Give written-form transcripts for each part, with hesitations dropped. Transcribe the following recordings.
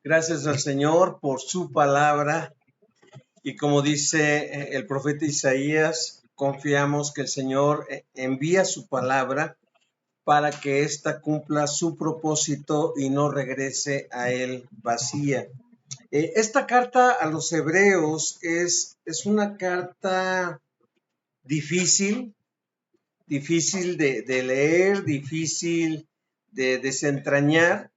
Gracias al Señor por su palabra y como dice el profeta Isaías, confiamos que el Señor envía su palabra para que ésta cumpla su propósito y no regrese a él vacía. Esta carta a los hebreos es una carta difícil de leer, difícil de desentrañar,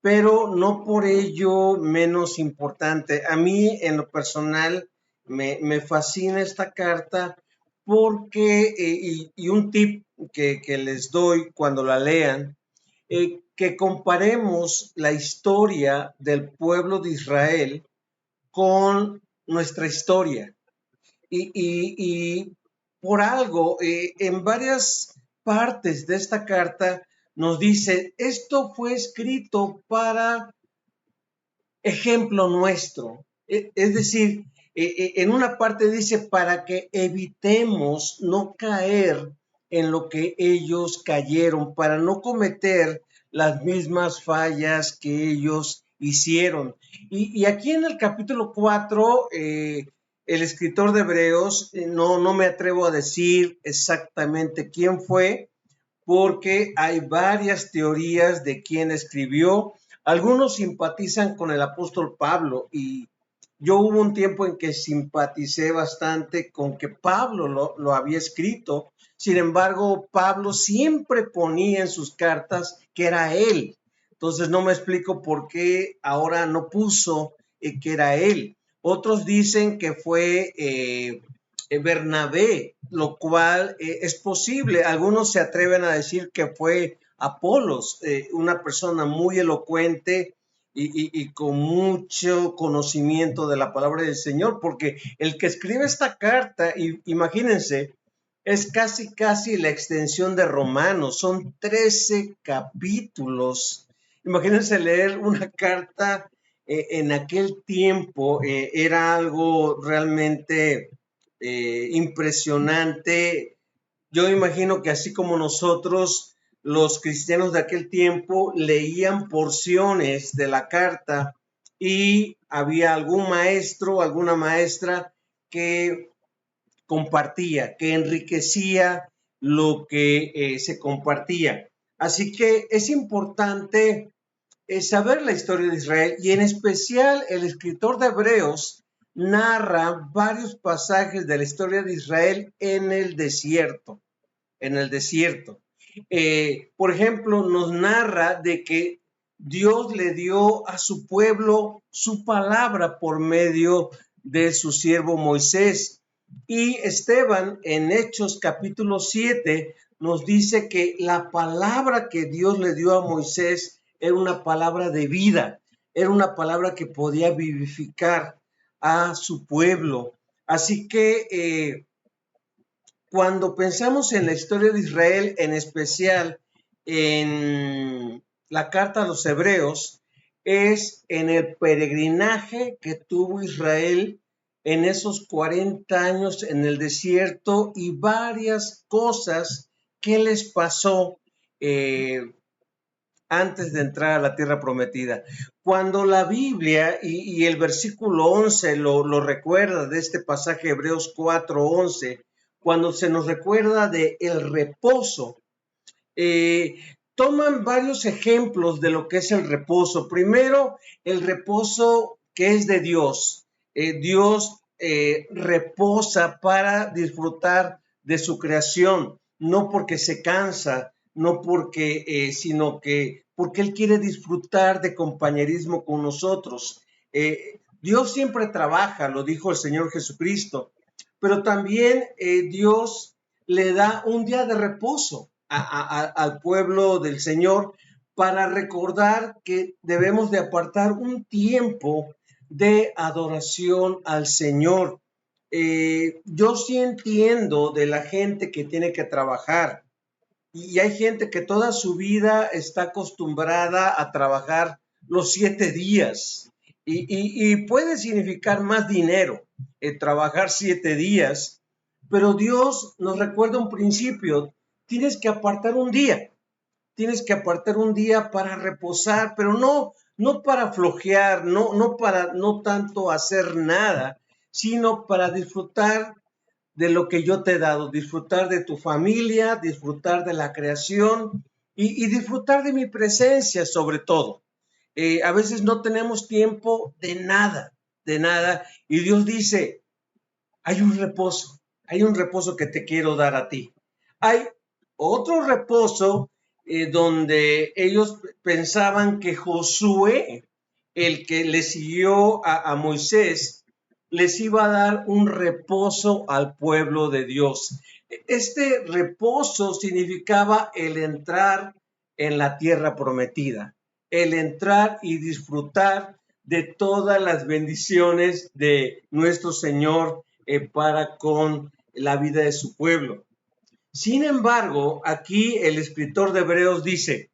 pero no por ello menos importante. A mí, en lo personal, me fascina esta carta porque, y un tip que les doy cuando la lean, que comparemos la historia del pueblo de Israel con nuestra historia. Y por algo, en varias partes de esta carta nos dice, esto fue escrito para ejemplo nuestro. Es decir, en una parte dice, para que evitemos no caer en lo que ellos cayeron, para no cometer las mismas fallas que ellos hicieron. Y aquí en el capítulo 4, el escritor de Hebreos, no me atrevo a decir exactamente quién fue, porque hay varias teorías de quién escribió. Algunos simpatizan con el apóstol Pablo y yo hubo un tiempo en que simpaticé bastante con que Pablo lo había escrito. Sin embargo, Pablo siempre ponía en sus cartas que era él. Entonces no me explico por qué ahora no puso que era él. Otros dicen que fue Bernabé, lo cual es posible. Algunos se atreven a decir que fue Apolos, una persona muy elocuente y con mucho conocimiento de la palabra del Señor, porque el que escribe esta carta, imagínense, es casi la extensión de Romanos, son 13 capítulos. Imagínense leer una carta en aquel tiempo, era algo realmente impresionante. Yo imagino que así como nosotros, los cristianos de aquel tiempo leían porciones de la carta y había algún maestro, alguna maestra que compartía, que enriquecía lo que se compartía. Así que es importante saber la historia de Israel y en especial el escritor de Hebreos narra varios pasajes de la historia de Israel en el desierto. Por ejemplo, nos narra de que Dios le dio a su pueblo su palabra por medio de su siervo Moisés. Y Esteban en Hechos capítulo 7 nos dice que la palabra que Dios le dio a Moisés era una palabra de vida, era una palabra que podía vivificar a su pueblo. Así que cuando pensamos en la historia de Israel, en especial en la carta a los hebreos, es en el peregrinaje que tuvo Israel en esos 40 años en el desierto y varias cosas que les pasó antes de entrar a la tierra prometida. Cuando la Biblia y el versículo 11 lo recuerda de este pasaje Hebreos 4:11, cuando se nos recuerda de el reposo, toman varios ejemplos de lo que es el reposo. Primero, el reposo que es de Dios. Dios reposa para disfrutar de su creación, no porque se cansa, no porque, sino que porque Él quiere disfrutar de compañerismo con nosotros. Dios siempre trabaja, lo dijo el Señor Jesucristo, pero también Dios le da un día de reposo al pueblo del Señor para recordar que debemos de apartar un tiempo de adoración al Señor. Yo sí entiendo de la gente que tiene que trabajar y hay gente que toda su vida está acostumbrada a trabajar los 7 días y puede significar más dinero trabajar 7 días, Pero Dios nos recuerda un principio, tienes que apartar un día. Tienes que apartar un día para reposar, pero no para flojear, no tanto hacer nada, sino para disfrutar de lo que yo te he dado, disfrutar de tu familia, disfrutar de la creación y disfrutar de mi presencia sobre todo. A veces no tenemos tiempo de nada, y Dios dice, hay un reposo que te quiero dar a ti. Hay otro reposo donde ellos pensaban que Josué, el que le siguió a Moisés, les iba a dar un reposo al pueblo de Dios. Este reposo significaba el entrar en la tierra prometida, el entrar y disfrutar de todas las bendiciones de nuestro Señor para con la vida de su pueblo. Sin embargo, aquí el escritor de Hebreos dice,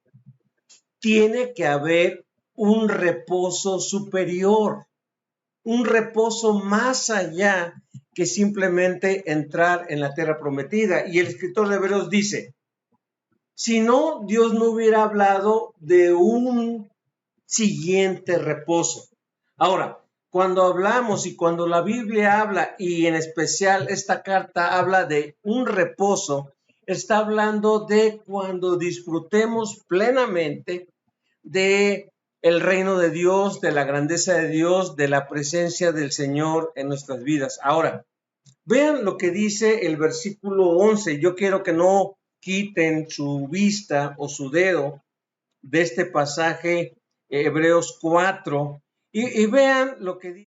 tiene que haber un reposo superior, un reposo más allá que simplemente entrar en la tierra prometida. Y el escritor de Hebreos dice, si no, Dios no hubiera hablado de un siguiente reposo. Ahora, cuando hablamos y cuando la Biblia habla, y en especial esta carta habla de un reposo, está hablando de cuando disfrutemos plenamente de el reino de Dios, de la grandeza de Dios, de la presencia del Señor en nuestras vidas. Ahora, vean lo que dice el versículo 11. Yo quiero que no quiten su vista o su dedo de este pasaje, Hebreos 4, y vean lo que dice.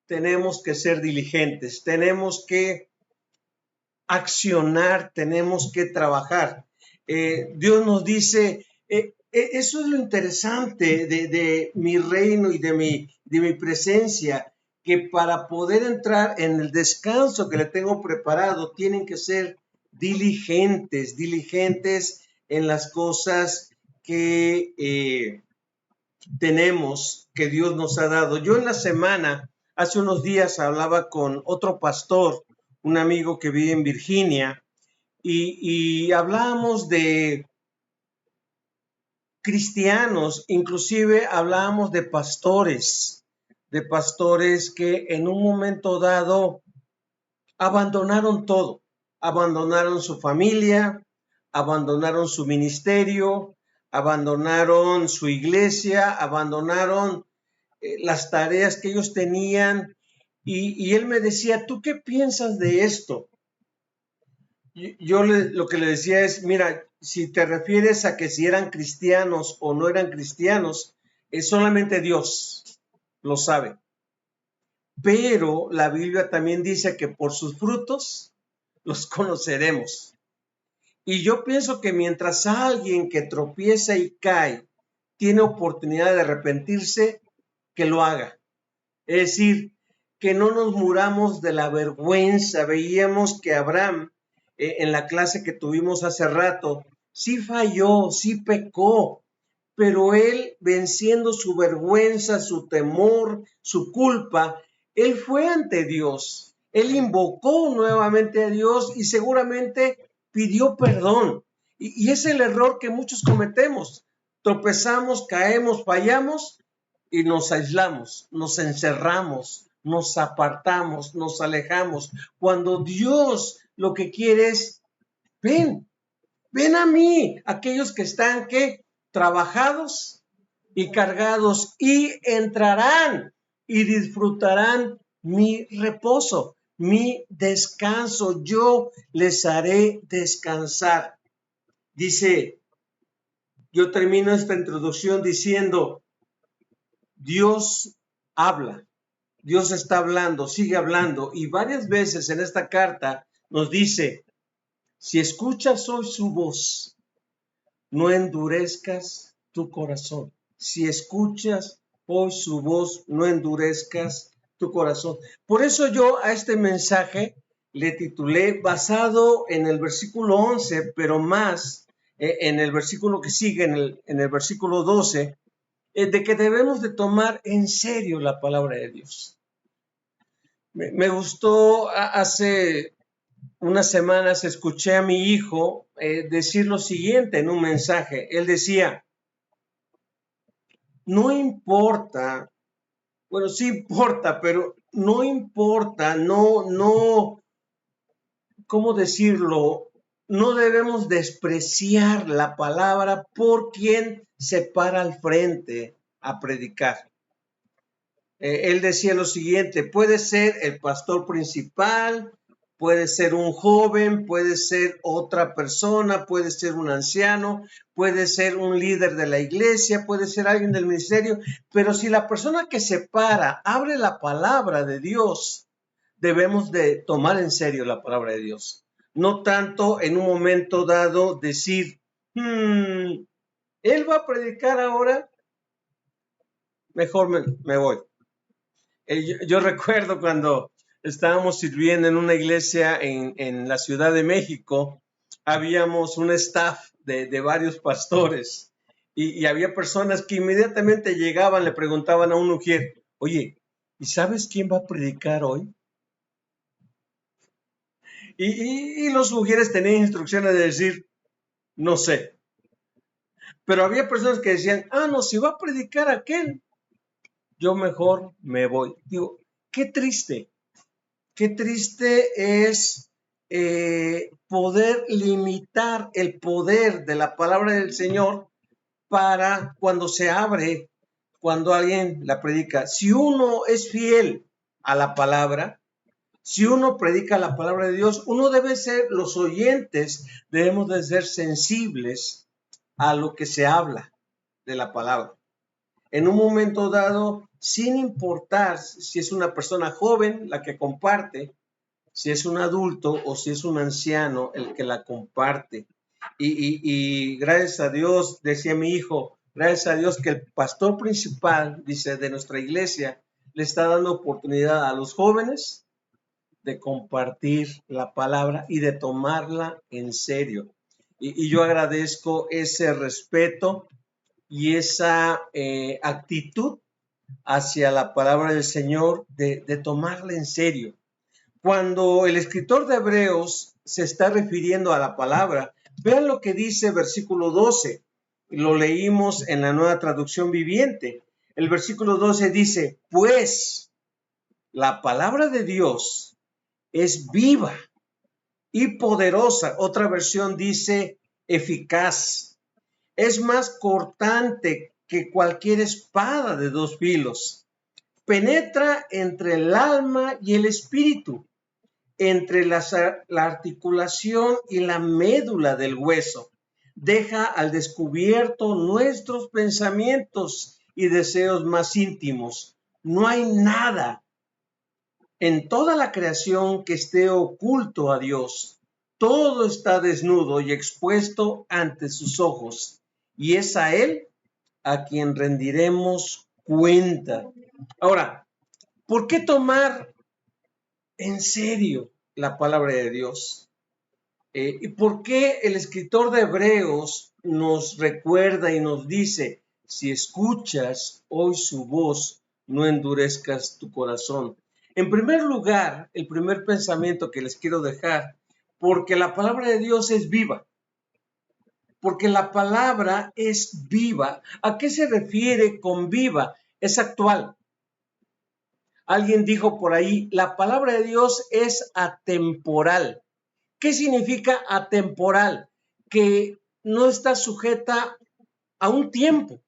Tenemos que ser diligentes, tenemos que accionar, tenemos que trabajar. Dios nos dice, eso es lo interesante de mi reino y de mi presencia, que para poder entrar en el descanso que le tengo preparado, tienen que ser diligentes, diligentes en las cosas que tenemos, que Dios nos ha dado. Yo en la semana, hace unos días, hablaba con otro pastor, un amigo que vive en Virginia, y hablábamos de cristianos, inclusive hablábamos de pastores que en un momento dado abandonaron todo, abandonaron su familia, abandonaron su ministerio, abandonaron su iglesia, abandonaron las tareas que ellos tenían, y él me decía, ¿tú qué piensas de esto? Lo que le decía es, mira, si te refieres a que si eran cristianos o no eran cristianos, es solamente Dios lo sabe. Pero la Biblia también dice que por sus frutos los conoceremos. Y yo pienso que mientras alguien que tropieza y cae tiene oportunidad de arrepentirse, que lo haga. Es decir, que no nos muramos de la vergüenza. Veíamos que Abraham, en la clase que tuvimos hace rato, sí falló, sí pecó, pero él, venciendo su vergüenza, su temor, su culpa, él fue ante Dios. Él invocó nuevamente a Dios y seguramente pidió perdón. Y es el error que muchos cometemos. Tropezamos, caemos, fallamos y nos aislamos, nos encerramos, nos apartamos, nos alejamos. Cuando Dios lo que quiere es, ven, ven a mí, aquellos que están, ¿qué? Trabajados y cargados, y entrarán y disfrutarán mi reposo, mi descanso. Yo les haré descansar. Dice, yo termino esta introducción diciendo, Dios habla, Dios está hablando, sigue hablando, y varias veces en esta carta nos dice, si escuchas hoy su voz, no endurezcas tu corazón. Si escuchas hoy su voz, no endurezcas tu corazón. Por eso yo a este mensaje le titulé basado en el versículo 11, pero más en el versículo que sigue, en el versículo 12, de que debemos de tomar en serio la palabra de Dios. Me gustó hace unas semanas, escuché a mi hijo decir lo siguiente en un mensaje. Él decía, no importa, bueno, sí importa, pero no importa, no, ¿cómo decirlo? No debemos despreciar la palabra por quien se para al frente a predicar. Él decía lo siguiente, puede ser el pastor principal, puede ser un joven, puede ser otra persona, puede ser un anciano, puede ser un líder de la iglesia, puede ser alguien del ministerio, pero si la persona que se para abre la palabra de Dios, debemos de tomar en serio la palabra de Dios. No tanto en un momento dado decir, él va a predicar ahora, mejor me voy. Yo recuerdo cuando estábamos sirviendo en una iglesia en la Ciudad de México, habíamos un staff de varios pastores y había personas que inmediatamente llegaban, le preguntaban a un ujier, oye, ¿y sabes quién va a predicar hoy? Y los ujieres tenían instrucciones de decir, no sé. Pero había personas que decían, no, si va a predicar aquel, yo mejor me voy. Digo, qué triste es poder limitar el poder de la palabra del Señor para cuando se abre, cuando alguien la predica. Si uno es fiel a la palabra, si uno predica la palabra de Dios, uno debe ser, los oyentes debemos de ser sensibles a lo que se habla de la palabra. En un momento dado, sin importar si es una persona joven la que comparte, si es un adulto o si es un anciano el que la comparte. Y gracias a Dios, decía mi hijo, gracias a Dios que el pastor principal, dice, de nuestra iglesia, le está dando oportunidad a los jóvenes de compartir la palabra y de tomarla en serio. Y yo agradezco ese respeto y esa actitud hacia la palabra del Señor de tomarla en serio. Cuando el escritor de Hebreos se está refiriendo a la palabra, vean lo que dice versículo 12. Lo leímos en la Nueva Traducción Viviente. El versículo 12 dice, pues la palabra de Dios es viva y poderosa. Otra versión dice eficaz. Es más cortante que cualquier espada de dos filos. Penetra entre el alma y el espíritu, entre la articulación y la médula del hueso. Deja al descubierto nuestros pensamientos y deseos más íntimos. No hay nada en toda la creación que esté oculto a Dios. Todo está desnudo y expuesto ante sus ojos, y es a Él a quien rendiremos cuenta. Ahora, ¿por qué tomar en serio la palabra de Dios? ¿Y por qué el escritor de Hebreos nos recuerda y nos dice, si escuchas hoy su voz, no endurezcas tu corazón? En primer lugar, el primer pensamiento que les quiero dejar, porque la palabra de Dios es viva. Porque la palabra es viva. ¿A qué se refiere con viva? Es actual. Alguien dijo por ahí, la palabra de Dios es atemporal. ¿Qué significa atemporal? Que no está sujeta a un tiempo.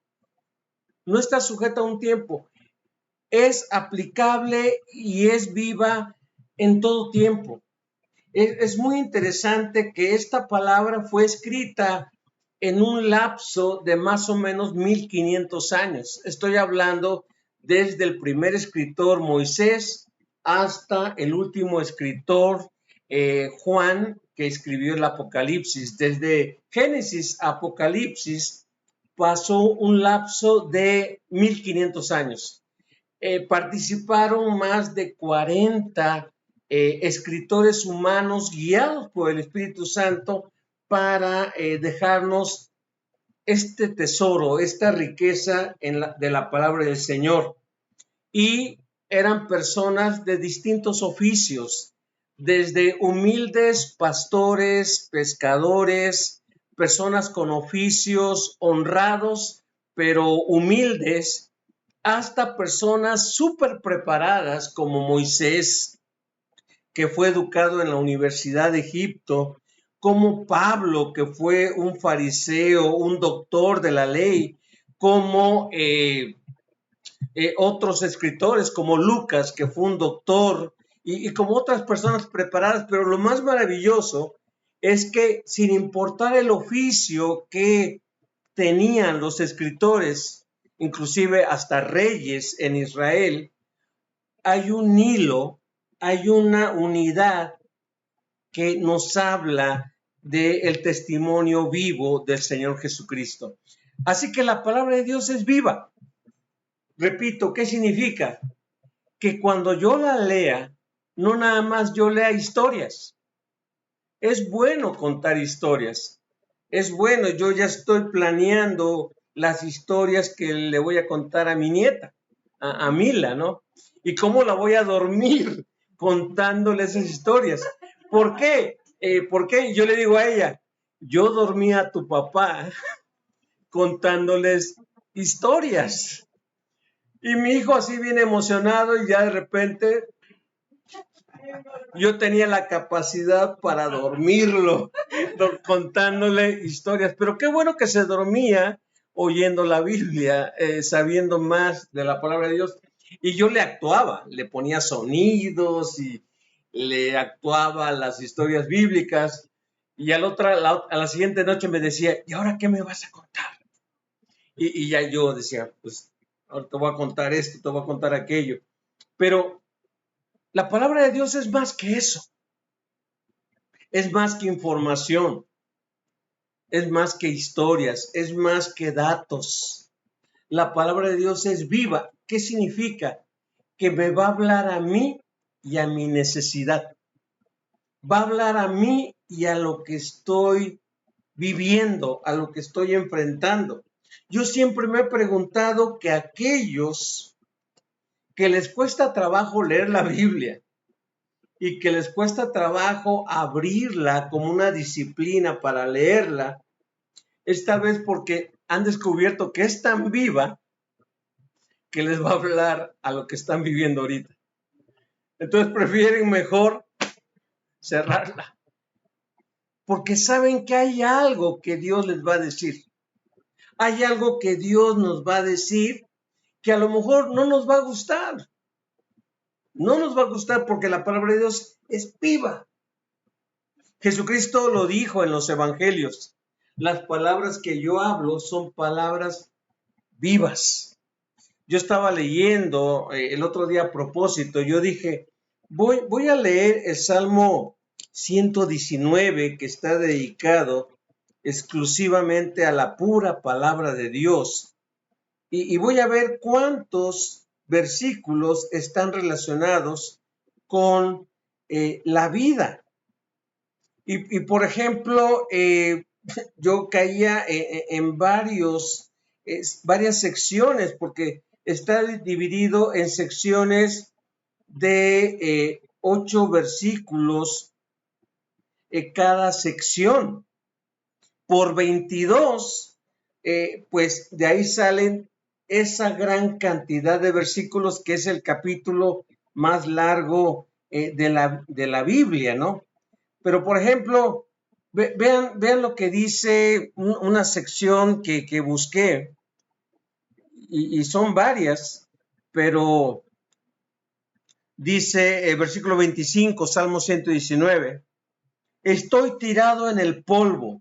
No está sujeta a un tiempo. Es aplicable y es viva en todo tiempo. Es muy interesante que esta palabra fue escrita en un lapso de más o menos 1500 años. Estoy hablando desde el primer escritor Moisés hasta el último escritor Juan, que escribió el Apocalipsis. Desde Génesis a Apocalipsis pasó un lapso de 1500 años. Participaron más de 40 escritores humanos guiados por el Espíritu Santo para dejarnos este tesoro, esta riqueza de la palabra del Señor. Y eran personas de distintos oficios, desde humildes pastores, pescadores, personas con oficios honrados, pero humildes, hasta personas súper preparadas como Moisés, que fue educado en la Universidad de Egipto, como Pablo, que fue un fariseo, un doctor de la ley, como otros escritores, como Lucas, que fue un doctor, y como otras personas preparadas. Pero lo más maravilloso es que, sin importar el oficio que tenían los escritores, inclusive hasta reyes en Israel, hay un hilo, hay una unidad que nos habla del testimonio vivo del Señor Jesucristo. Así que la palabra de Dios es viva. Repito, ¿qué significa? Que cuando yo la lea, no nada más yo lea historias. Es bueno contar historias. Es bueno, yo ya estoy planeando las historias que le voy a contar a mi nieta, a Mila, ¿no? Y cómo la voy a dormir contándole esas historias. ¿Por qué? Porque yo le digo a ella, yo dormí a tu papá contándoles historias. Y mi hijo así bien emocionado, y ya de repente yo tenía la capacidad para dormirlo, contándole historias. Pero qué bueno que se dormía oyendo la Biblia, sabiendo más de la palabra de Dios. Y yo le actuaba, le ponía sonidos y le actuaba las historias bíblicas. Y a la siguiente noche me decía, ¿y ahora qué me vas a contar? Y ya yo decía, pues ahora te voy a contar esto, te voy a contar aquello. Pero la palabra de Dios es más que eso. Es más que información, es más que historias, es más que datos. La palabra de Dios es viva. ¿Qué significa? Que me va a hablar a mí y a mi necesidad. Va a hablar a mí y a lo que estoy viviendo, a lo que estoy enfrentando. Yo siempre me he preguntado que aquellos que les cuesta trabajo leer la Biblia y que les cuesta trabajo abrirla como una disciplina para leerla, es tal vez porque han descubierto que es tan viva que les va a hablar a lo que están viviendo ahorita. Entonces prefieren mejor cerrarla, porque saben que hay algo que Dios les va a decir. Hay algo que Dios nos va a decir que a lo mejor no nos va a gustar. No nos va a gustar porque la palabra de Dios es viva. Jesucristo lo dijo en los evangelios. Las palabras que yo hablo son palabras vivas. Yo estaba leyendo el otro día a propósito, yo dije, voy a leer el Salmo 119, que está dedicado exclusivamente a la pura palabra de Dios, y voy a ver cuántos versículos están relacionados con la vida. Y por ejemplo, yo caía en varias secciones, porque está dividido en secciones de 8 versículos cada sección. Por 22, pues de ahí salen esa gran cantidad de versículos que es el capítulo más largo de la Biblia, ¿no? Pero, por ejemplo, vean lo que dice una sección que busqué, y son varias, pero dice el versículo 25, Salmo 119, estoy tirado en el polvo,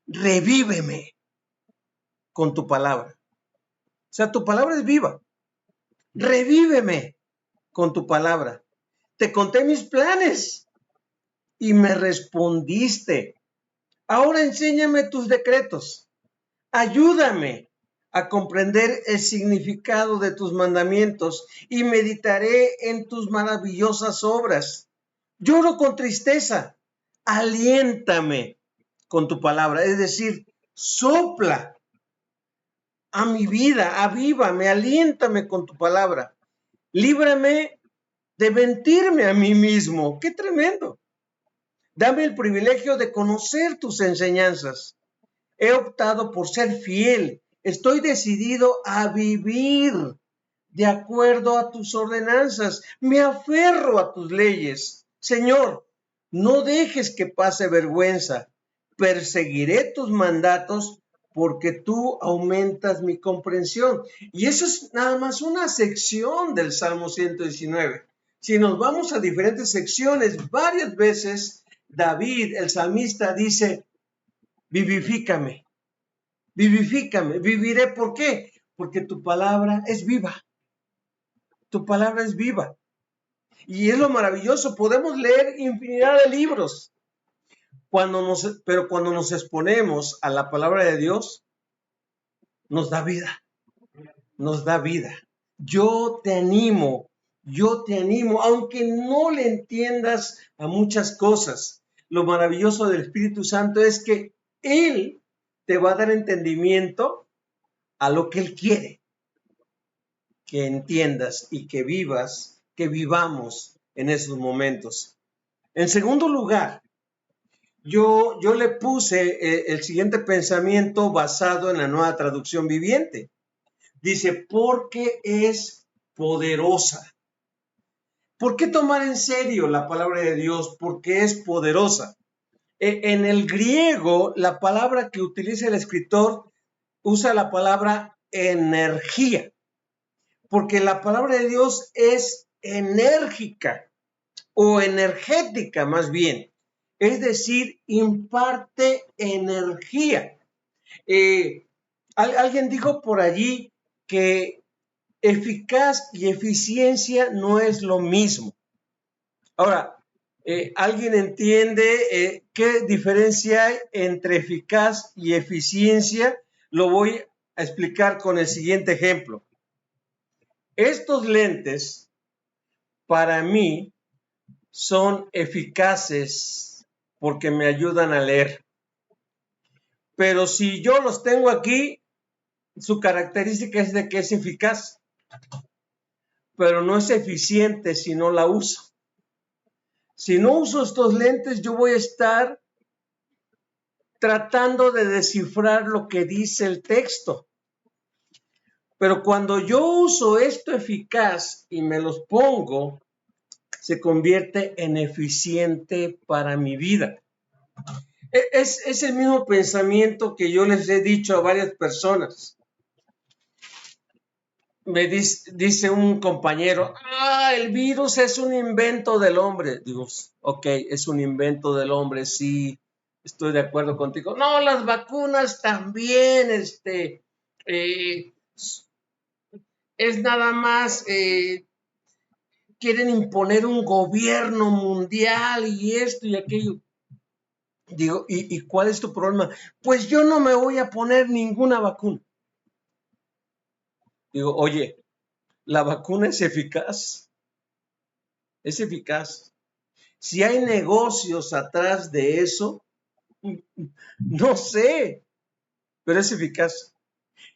revíveme con tu palabra. O sea, tu palabra es viva. Revíveme con tu palabra. Te conté mis planes y me respondiste. Ahora enséñame tus decretos. Ayúdame a comprender el significado de tus mandamientos y meditaré en tus maravillosas obras. Lloro con tristeza. Aliéntame con tu palabra, es decir, sopla a mi vida, avívame, aliéntame con tu palabra. Líbrame de mentirme a mí mismo. ¡Qué tremendo! Dame el privilegio de conocer tus enseñanzas. He optado por ser fiel. Estoy decidido a vivir de acuerdo a tus ordenanzas. Me aferro a tus leyes. Señor, no dejes que pase vergüenza. Perseguiré tus mandatos porque tú aumentas mi comprensión. Y eso es nada más una sección del Salmo 119. Si nos vamos a diferentes secciones, varias veces David, el salmista, dice, vivifícame, vivifícame, viviré. ¿Por qué? Porque tu palabra es viva. Tu palabra es viva. Y es lo maravilloso. Podemos leer infinidad de libros. Pero cuando nos exponemos a la palabra de Dios, nos da vida. Nos da vida. Yo te animo, aunque no le entiendas a muchas cosas. Lo maravilloso del Espíritu Santo es que Él te va a dar entendimiento a lo que Él quiere que entiendas y que vivamos en esos momentos. En segundo lugar, yo le puse el siguiente pensamiento basado en la Nueva Traducción Viviente. Dice, porque es poderosa. ¿Por qué tomar en serio la palabra de Dios? Porque es poderosa. En el griego, la palabra que utiliza el escritor usa la palabra energía, porque la palabra de Dios es enérgica o energética más bien, es decir, imparte energía. Alguien dijo por allí que eficaz y eficiencia no es lo mismo. Ahora, ¿alguien entiende qué diferencia hay entre eficaz y eficiencia? Lo voy a explicar con el siguiente ejemplo. Estos lentes, para mí, son eficaces porque me ayudan a leer. Pero si yo los tengo aquí, su característica es de que es eficaz, pero no es eficiente si no la uso. Si no uso estos lentes, yo voy a estar tratando de descifrar lo que dice el texto. Pero cuando yo uso esto eficaz y me los pongo, se convierte en eficiente para mi vida. Es el mismo pensamiento que yo les he dicho a varias personas. Me dice un compañero, el virus es un invento del hombre. Digo, ok, es un invento del hombre, sí, estoy de acuerdo contigo. No, las vacunas también, es nada más, quieren imponer un gobierno mundial y esto y aquello. Digo, ¿y cuál es tu problema? Pues yo no me voy a poner ninguna vacuna. Digo, oye, la vacuna es eficaz. Es eficaz. Si hay negocios atrás de eso, no sé, pero es eficaz.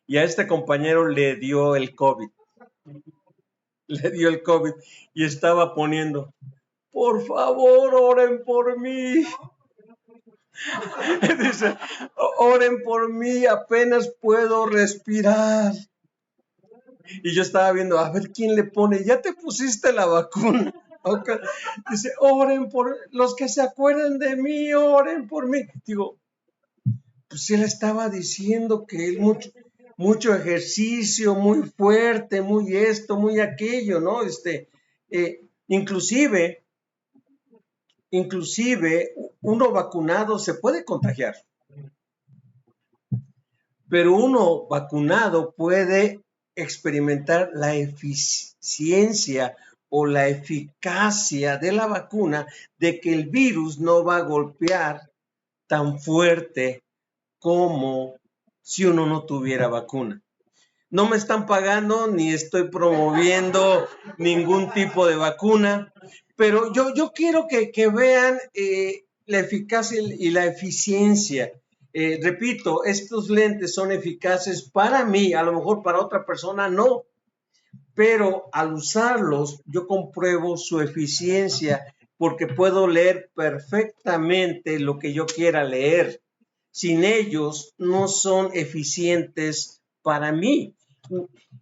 Y a este compañero le dio el COVID. Le dio el COVID y estaba poniendo, por favor, oren por mí. Dice, oren por mí, apenas puedo respirar. Y yo estaba viendo, a ver quién le pone, ya te pusiste la vacuna. Okay. Dice, oren por los que se acuerden de mí, oren por mí. Digo, pues él estaba diciendo que él mucho ejercicio, muy fuerte, muy esto, muy aquello, ¿no? Inclusive uno vacunado se puede contagiar, pero uno vacunado puede experimentar la eficiencia o la eficacia de la vacuna de que el virus no va a golpear tan fuerte como si uno no tuviera vacuna. No me están pagando ni estoy promoviendo ningún tipo de vacuna, pero yo quiero que vean la eficacia y la eficiencia. Repito, estos lentes son eficaces para mí, a lo mejor para otra persona no, pero al usarlos yo compruebo su eficiencia porque puedo leer perfectamente lo que yo quiera leer. Sin ellos no son eficientes para mí.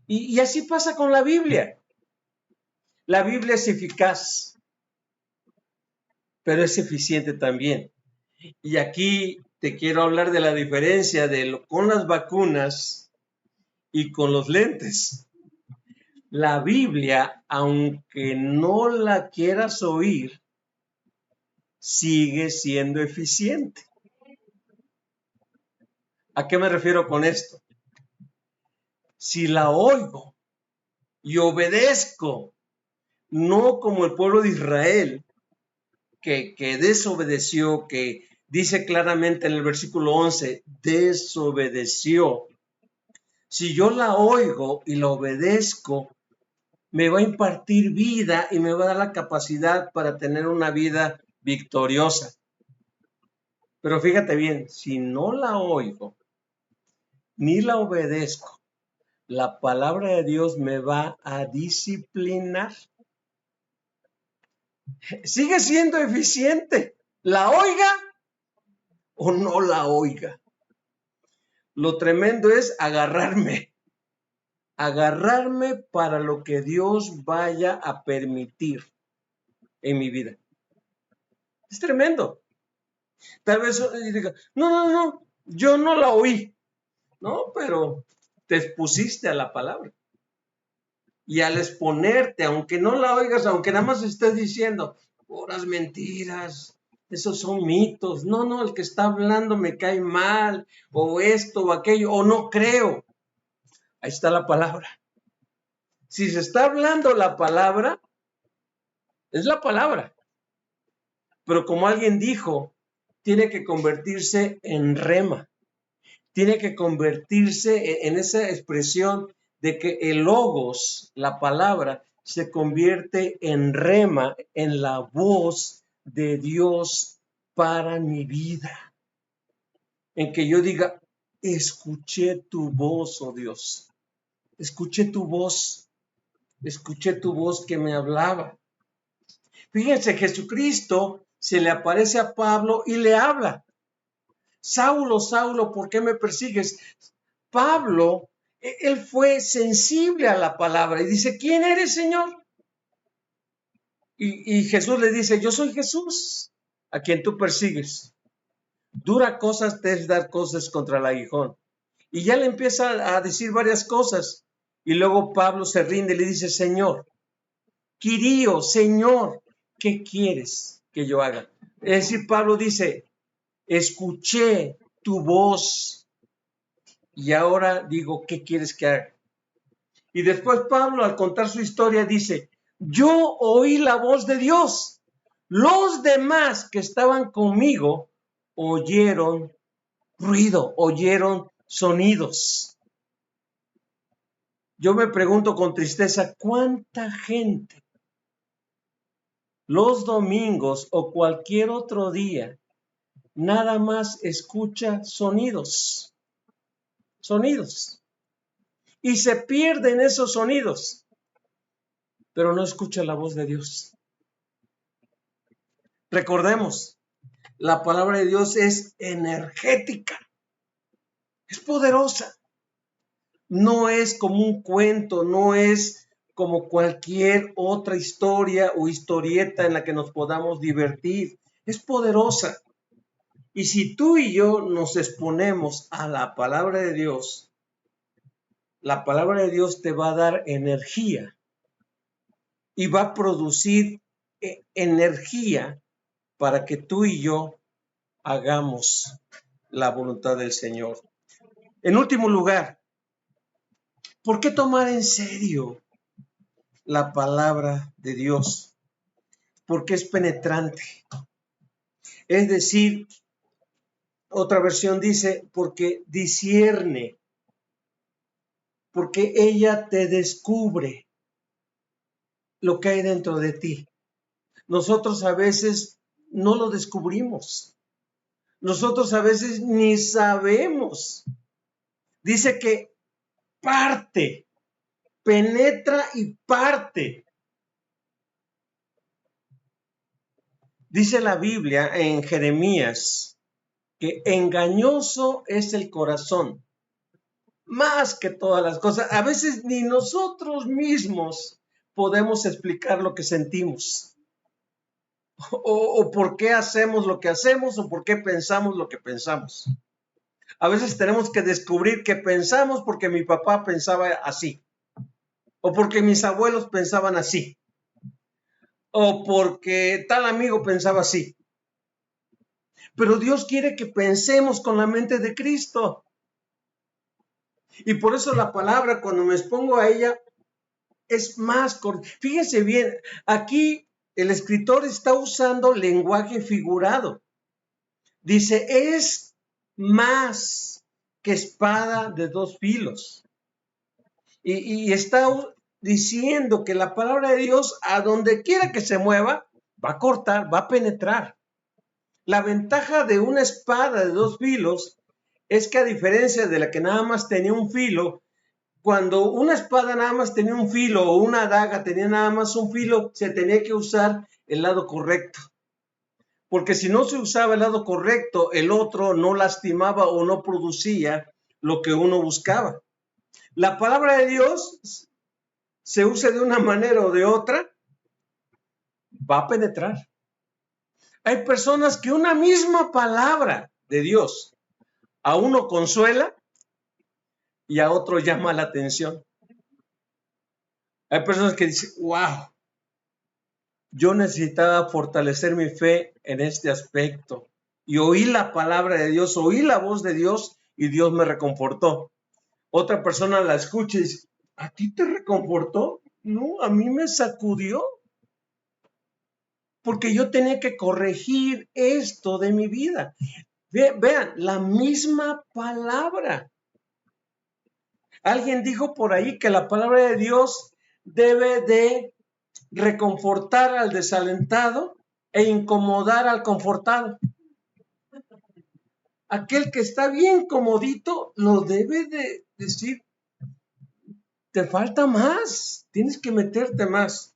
Y así pasa con la Biblia. La Biblia es eficaz, pero es eficiente también. Y aquí te quiero hablar de la diferencia con las vacunas y con los lentes. La Biblia, aunque no la quieras oír, sigue siendo eficiente. ¿A qué me refiero con esto? Si la oigo y obedezco, no como el pueblo de Israel, que desobedeció, que dice claramente en el versículo 11, desobedeció. Si yo la oigo y la obedezco, me va a impartir vida y me va a dar la capacidad para tener una vida victoriosa. Pero fíjate bien, si no la oigo ni la obedezco, la palabra de Dios me va a disciplinar. Sigue siendo eficiente, la oiga o no la oiga. Lo tremendo es agarrarme para lo que Dios vaya a permitir en mi vida. Es tremendo. Tal vez diga, no, yo no la oí. No, pero te expusiste a la palabra. Y al exponerte, aunque no la oigas, aunque nada más estés diciendo, puras mentiras, esos son mitos. No, el que está hablando me cae mal, o esto o aquello, o no creo. Ahí está la palabra. Si se está hablando la palabra, es la palabra. Pero como alguien dijo, tiene que convertirse en rema. Tiene que convertirse en esa expresión de que el logos, la palabra, se convierte en rema, en la voz de Dios para mi vida. En que yo diga, escuché tu voz, oh Dios. Escuché tu voz que me hablaba. Fíjense, Jesucristo se le aparece a Pablo y le habla. Saulo, Saulo, ¿por qué me persigues? Pablo, él fue sensible a la palabra y dice, ¿quién eres, Señor? Y Jesús le dice, yo soy Jesús, a quien tú persigues. Dura cosas te es dar cosas contra el aguijón. Y ya le empieza a decir varias cosas. Y luego Pablo se rinde y le dice, Señor, Quirío, Señor, ¿qué quieres que yo haga? Es decir, Pablo dice, escuché tu voz y ahora digo, ¿qué quieres que haga? Y después Pablo, al contar su historia, dice, yo oí la voz de Dios. Los demás que estaban conmigo oyeron ruido, oyeron sonidos. Yo me pregunto con tristeza, ¿cuánta gente los domingos o cualquier otro día nada más escucha sonidos? Sonidos. Y se pierden esos sonidos, pero no escucha la voz de Dios. Recordemos, la palabra de Dios es energética, es poderosa. No es como un cuento, no es como cualquier otra historia o historieta en la que nos podamos divertir. Es poderosa. Y si tú y yo nos exponemos a la palabra de Dios, la palabra de Dios te va a dar energía y va a producir energía para que tú y yo hagamos la voluntad del Señor. En último lugar, ¿por qué tomar en serio la palabra de Dios, porque es penetrante. Es decir, otra versión dice, porque discierne, porque ella te descubre lo que hay dentro de ti. Nosotros a veces no lo descubrimos. Nosotros a veces ni sabemos. Dice que parte, penetra y parte. Dice la Biblia en Jeremías que engañoso es el corazón, más que todas las cosas. A veces ni nosotros mismos podemos explicar lo que sentimos, o por qué hacemos lo que hacemos, o por qué pensamos lo que pensamos. A veces tenemos que descubrir que pensamos porque mi papá pensaba así, o porque mis abuelos pensaban así, o porque tal amigo pensaba así. Pero Dios quiere que pensemos con la mente de Cristo. Y por eso la palabra, cuando me expongo a ella, es más corta. Fíjense bien, aquí el escritor está usando lenguaje figurado. Dice, es más que espada de dos filos. Y está diciendo que la palabra de Dios, a donde quiera que se mueva, va a cortar, va a penetrar. La ventaja de una espada de dos filos es que, a diferencia de la que nada más tenía un filo, cuando una espada nada más tenía un filo o una daga tenía nada más un filo, se tenía que usar el lado correcto. Porque si no se usaba el lado correcto, el otro no lastimaba o no producía lo que uno buscaba. La palabra de Dios, se use de una manera o de otra, va a penetrar. Hay personas que una misma palabra de Dios a uno consuela y a otro llama la atención. Hay personas que dicen, wow, yo necesitaba fortalecer mi fe en este aspecto. Y oí la palabra de Dios, oí la voz de Dios y Dios me reconfortó. Otra persona la escucha y dice, ¿a ti te reconfortó? No, a mí me sacudió. Porque yo tenía que corregir esto de mi vida. Vean, la misma palabra. Alguien dijo por ahí que la palabra de Dios debe de reconfortar al desalentado e incomodar al confortado. Aquel que está bien comodito lo debe de decir, te falta más, tienes que meterte más.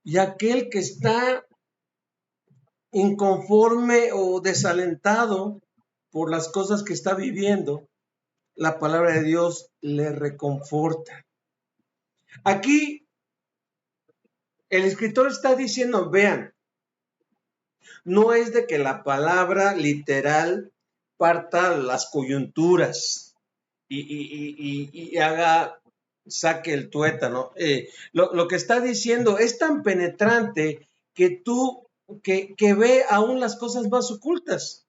Y aquel que está inconforme o desalentado por las cosas que está viviendo, la palabra de Dios le reconforta. Aquí el escritor está diciendo, vean, no es de que la palabra literal parta las coyunturas y saque el tuétano. Lo que está diciendo es tan penetrante que ve aún las cosas más ocultas.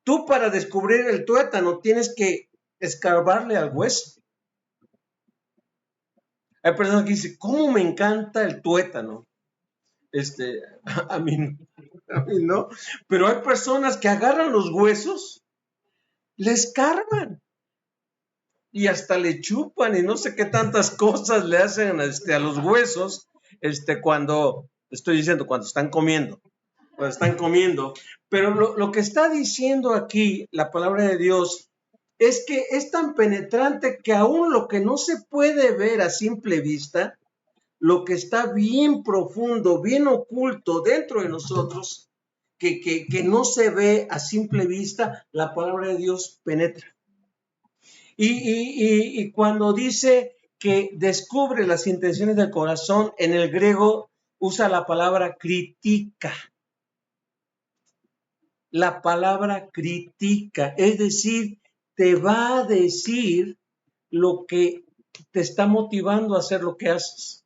Tú, para descubrir el tuétano tienes que escarbarle al hueso. Hay personas que dicen, ¿cómo me encanta el tuétano? A mí no. Pero hay personas que agarran los huesos, les escarban y hasta le chupan y no sé qué tantas cosas le hacen a los huesos, cuando están comiendo. Cuando están comiendo. Pero lo que está diciendo aquí la palabra de Dios es que es tan penetrante que aún lo que no se puede ver a simple vista, lo que está bien profundo, bien oculto dentro de nosotros, que no se ve a simple vista, la palabra de Dios penetra. Y cuando dice que descubre las intenciones del corazón, en el griego usa la palabra critica. La palabra critica, es decir, te va a decir lo que te está motivando a hacer lo que haces.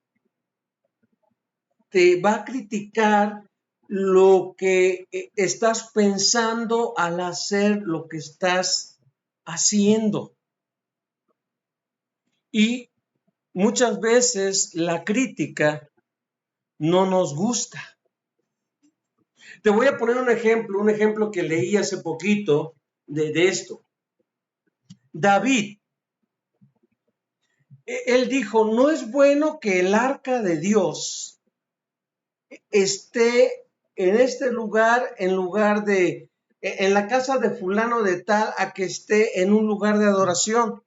Te va a criticar lo que estás pensando al hacer lo que estás haciendo. Y Muchas veces la crítica no nos gusta. Te voy a poner un ejemplo que leí hace poquito de esto. David, él dijo, no es bueno que el arca de Dios esté en este lugar, en la casa de fulano de tal, a que esté en un lugar de adoración.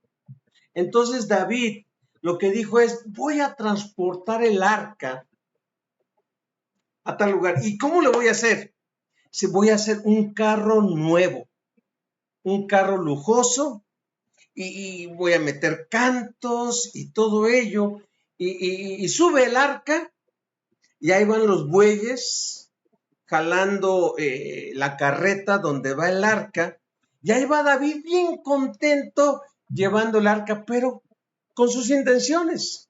Entonces David lo que dijo es, voy a transportar el arca a tal lugar. ¿Y cómo lo voy a hacer? Si voy a hacer un carro nuevo, un carro lujoso, y voy a meter cantos y todo ello, y sube el arca, y ahí van los bueyes jalando la carreta donde va el arca, y ahí va David bien contento llevando el arca, pero con sus intenciones.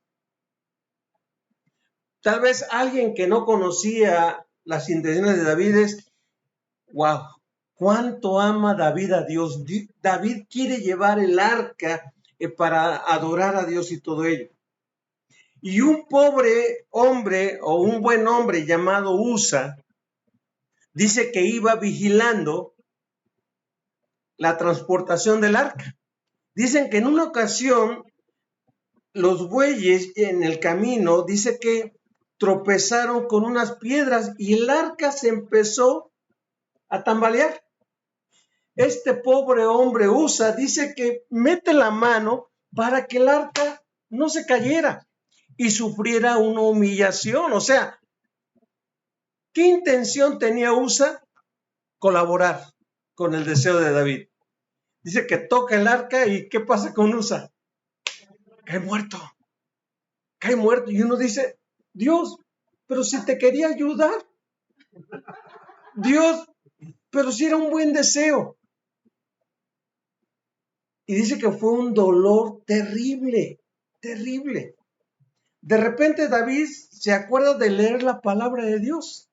Tal vez alguien que no conocía las intenciones de David es, wow, cuánto ama David a Dios. David quiere llevar el arca para adorar a Dios y todo ello. Y un pobre hombre o un buen hombre llamado Usa dice que iba vigilando la transportación del arca. Dicen que en una ocasión los bueyes en el camino, dice que tropezaron con unas piedras y el arca se empezó a tambalear. Este pobre hombre Usa dice que mete la mano para que el arca no se cayera y sufriera una humillación. O sea, ¿qué intención tenía Usa? Colaborar con el deseo de David. Dice que toca el arca y ¿qué pasa con Usa? Cae muerto, cae muerto. Y uno dice, Dios, pero si te quería ayudar, Dios, pero si era un buen deseo. Y dice que fue un dolor terrible, terrible. De repente David se acuerda de leer la palabra de Dios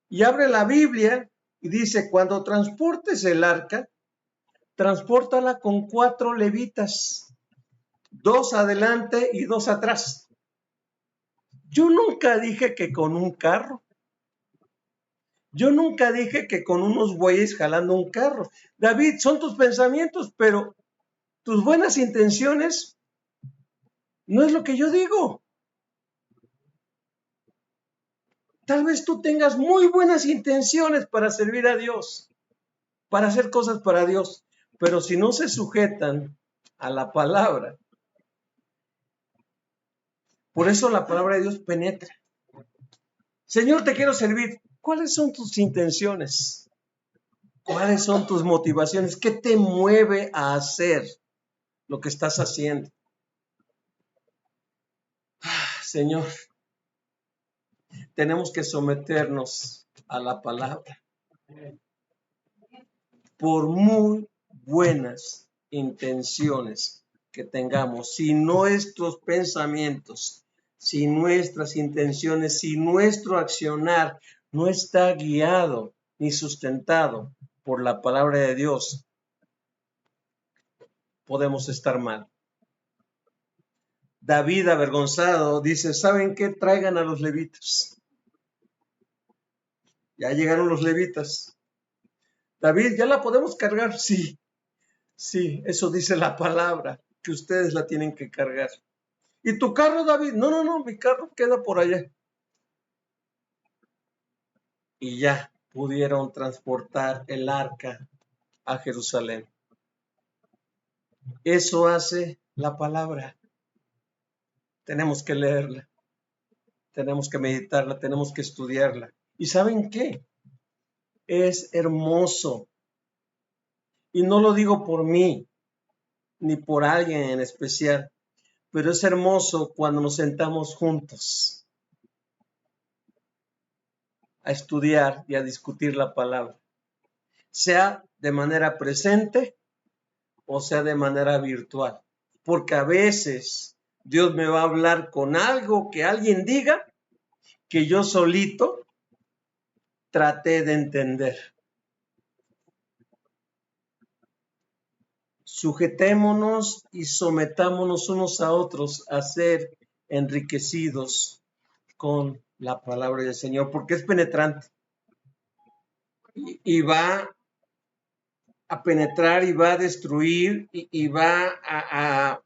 y abre la Biblia y dice, cuando transportes el arca, transpórtala con 4 levitas, 2 adelante y 2 atrás. Yo nunca dije que con un carro. Yo nunca dije que con unos bueyes jalando un carro. David, son tus pensamientos, pero tus buenas intenciones no es lo que yo digo. Tal vez tú tengas muy buenas intenciones para servir a Dios, para hacer cosas para Dios, pero si no se sujetan a la palabra, por eso la palabra de Dios penetra. Señor, te quiero servir. ¿Cuáles son tus intenciones? ¿Cuáles son tus motivaciones? ¿Qué te mueve a hacer lo que estás haciendo? Señor, tenemos que someternos a la palabra. Por muy buenas intenciones que tengamos, si nuestros pensamientos, si nuestras intenciones, si nuestro accionar no está guiado ni sustentado por la palabra de Dios, podemos estar mal. David, avergonzado, dice, ¿saben qué? Traigan a los levitas. Ya llegaron los levitas. David, ¿ya la podemos cargar? Sí, sí, eso dice la palabra, que ustedes la tienen que cargar. ¿Y tu carro, David? No, mi carro queda por allá. Y ya pudieron transportar el arca a Jerusalén. Eso hace la palabra. Tenemos que leerla, tenemos que meditarla, tenemos que estudiarla. ¿Y saben qué? Es hermoso. Y no lo digo por mí, ni por alguien en especial, pero es hermoso cuando nos sentamos juntos a estudiar y a discutir la palabra, sea de manera presente o sea de manera virtual, porque a veces Dios me va a hablar con algo que alguien diga que yo solito traté de entender. Sujetémonos y sometámonos unos a otros a ser enriquecidos con la palabra del Señor, porque es penetrante y va a penetrar y va a destruir y va a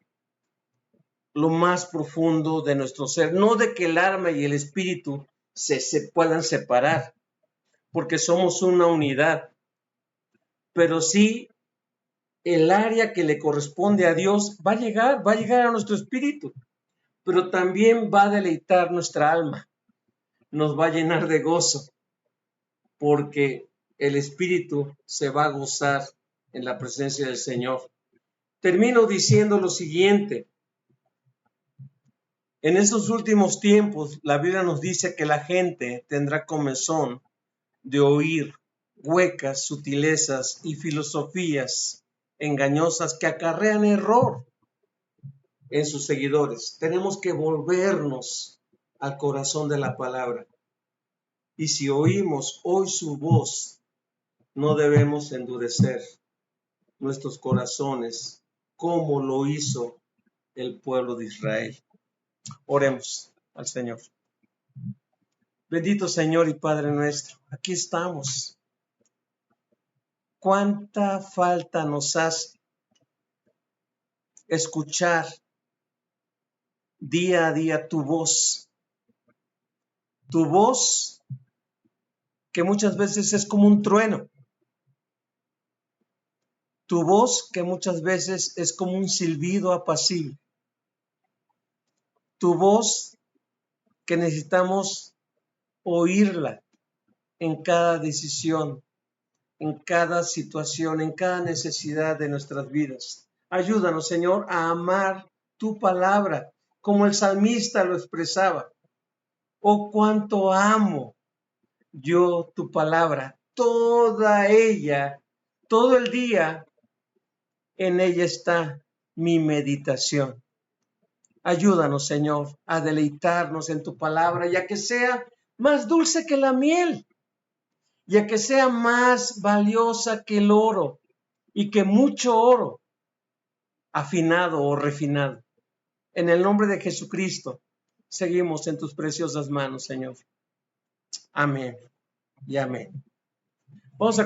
lo más profundo de nuestro ser. No de que el alma y el espíritu se puedan separar, porque somos una unidad, pero sí el área que le corresponde a Dios va a llegar a nuestro espíritu, pero también va a deleitar nuestra alma, nos va a llenar de gozo, porque el espíritu se va a gozar en la presencia del Señor. Termino diciendo lo siguiente: en estos últimos tiempos, la Biblia nos dice que la gente tendrá comezón de oír huecas sutilezas y filosofías engañosas que acarrean error en sus seguidores. Tenemos que volvernos al corazón de la palabra. Y si oímos hoy su voz, no debemos endurecer nuestros corazones como lo hizo el pueblo de Israel. Oremos al Señor. Bendito Señor y Padre nuestro, aquí estamos. ¿Cuánta falta nos hace escuchar día a día tu voz? Tu voz que muchas veces es como un trueno. Tu voz que muchas veces es como un silbido apacible. Tu voz que necesitamos oírla en cada decisión, en cada situación, en cada necesidad de nuestras vidas. Ayúdanos, Señor, a amar tu palabra, como el salmista lo expresaba. Oh, cuánto amo yo tu palabra, toda ella, todo el día, en ella está mi meditación. Ayúdanos, Señor, a deleitarnos en tu palabra, ya que sea más dulce que la miel, ya que sea más valiosa que el oro y que mucho oro afinado o refinado. En el nombre de Jesucristo, seguimos en tus preciosas manos, Señor. Amén y amén. Vamos a